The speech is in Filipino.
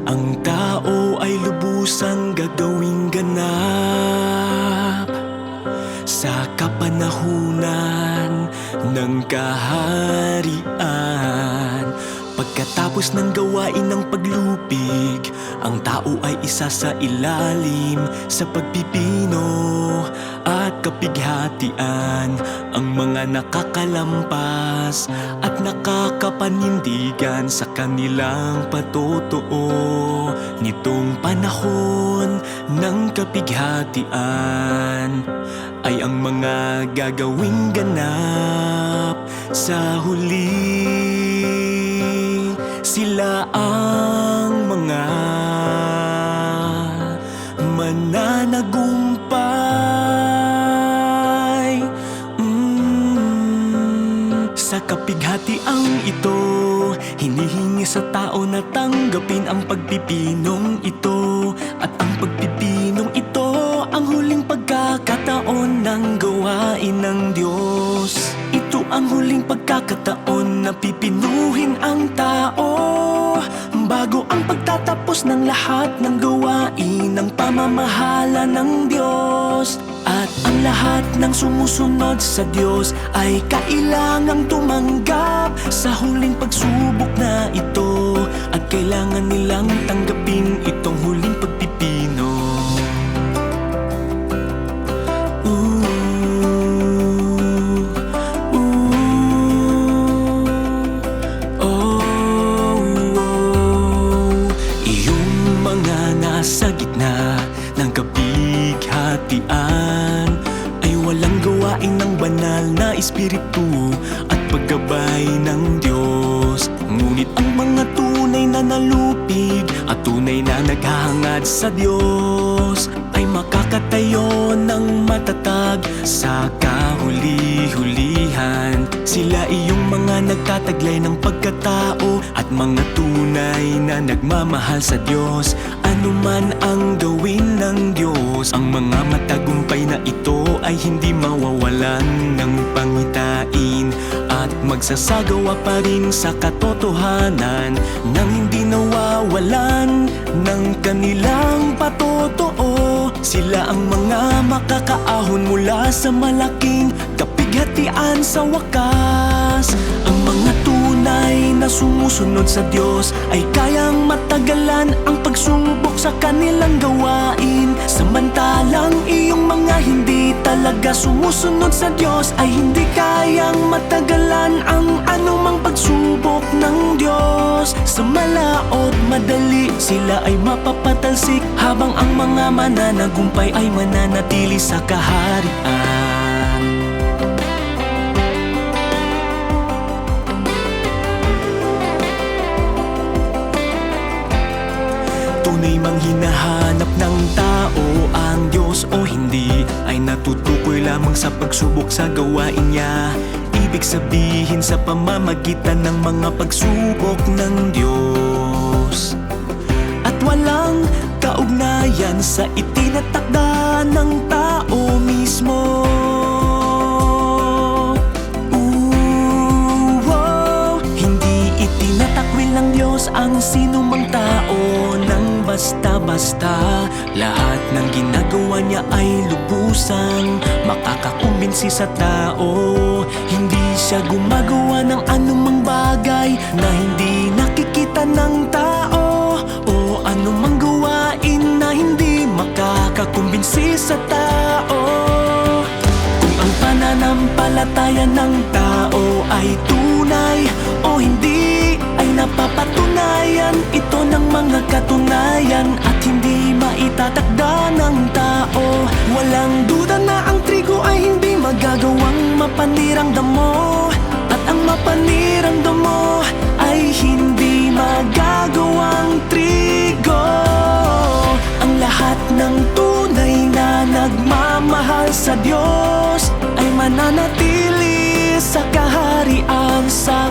ang tao ay lubusang gagawing ganap sa kapanahunan ng kaharian. Pagkatapos ng gawain ng paglupig, ang tao ay isa sa ilalim sa pagpipino at kapighatian. Ang mga nakakalampas at nakakapanindigan sa kanilang patotoo nitong panahon ng kapighatian ay ang mga gagawing ganap sa huli. Sila ang mga mananagumpay sa kapighatiang ito. Hinihingi sa tao na tanggapin ang pagpipinong ito. At ang pagpipinong ito ang huling pagkakataon ng gawain ng Diyos. Ito ang huling pagkakataon na pipinuhin ang tao bago ang pagtatapos ng lahat ng gawain ng pamamahala ng Diyos. At ang lahat ng sumusunod sa Diyos ay kailangang tumanggap sa huling pagsubok na ito. At kailangan nilang tanggapin itong huling pagpipino. Sa gitna ng kapighatian ay walang gawain ng banal na espiritu at paggabay ng Diyos. Ngunit ang mga tunay na nalupig at tunay na naghahangad sa Diyos ay makakatayo ng matatag sa kahuli-hulihan. Sila iyong mga nagtataglay ng pagkatao at mga tunay na nagmamahal sa Diyos. Ano man ang gawin ng Diyos, ang mga matagumpay na ito ay hindi mawawalan ng pangitain at magsasagawa pa rin sa katotohanan nang hindi nawawalan ng kanilang patotoo. Sila ang mga makakaahon mula sa malaking kapighatian sa wakas. Ang mga tunay na sumusunod sa Diyos ay kayang matagalan ang pagsubok sa kanilang gawain. Samantalang iyong mga hindi talaga sumusunod sa Diyos ay hindi kayang matagalan ang anumang pagsubok ng Diyos. Sa malaot madali sila ay mapapatalsik, habang ang mga mananagumpay ay mananatili sa kaharian. Tunay mang hinahanap ng tao ang Diyos o hindi ay natutukoy lamang sa pagsubok sa gawain niya. Ibig sabihin sa pamamagitan ng mga pagsubok ng Diyos. At walang kaugnayan sa itinatakda ng tao mismo. Hindi itinatakwil ng Diyos ang sinumang tao ng basta-basta. Lahat ng ginagawa niya ay lubusang makakakumbinsi sa tao. Hindi siya gumagawa ng anumang bagay na hindi nakikita ng tao, o anumang gawain na hindi makakakumbinsi sa tao. Kung ang pananampalataya ng tao ay tunay o hindi, ay napapatunayan ito ng mga katunayan at hindi maitatakda ng tao. Walang duda na ang trigo ay hindi magagawang mapanirang damo, at ang mapanirang damo ay hindi magagawang trigo. Ang lahat ng tunay na nagmamahal sa Diyos ay mananatili sa kaharian sa